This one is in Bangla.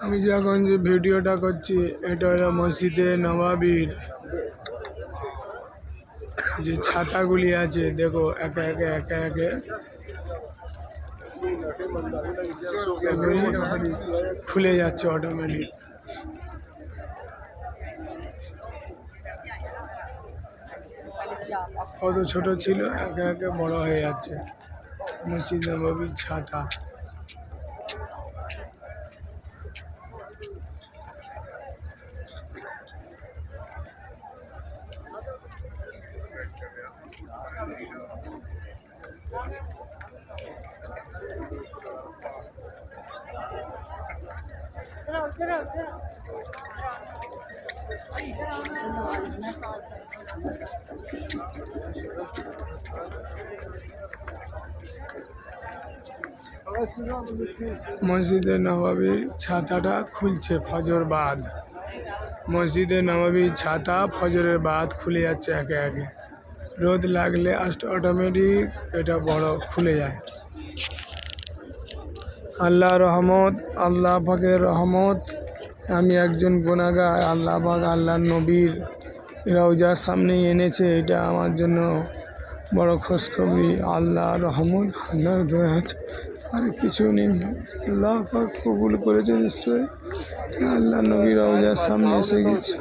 আমি যখন যে ভিডিওটা করছি এটা হলো মসজিদে নবাবির যে ছাতাগুলি আছে, দেখো একে একে একে একে খুলে যাচ্ছে অটোমেটিক। কত ছোট ছিল একে একে বড় হয়ে যাচ্ছে মসজিদ নববীর ছাতা। মসজিদে নববীর ছাতাটা খুলছে ফজর বাদ। মসজিদে নববীর ছাতা ফজরের বাদ খুলে যাচ্ছে একে একে। রোদ লাগলে অটোমেটিক এটা বড় খুলে যায়। আল্লাহ রহমত, আল্লাহ পাকের রহমত। আমি একজন গুনাহগার, আল্লাহ পাক আল্লাহ নবীর রওজার সামনে এনেছে, এটা আমার জন্য বড় খুশখবরি। আল্লাহ রহমত, আল্লাহর দয়া আছে, আর কিছু নেই। আল্লাহ পাক কবুল করেছে নিশ্চয়ই। আল্লাহ নবীর রওজার সামনে এসে গেছে।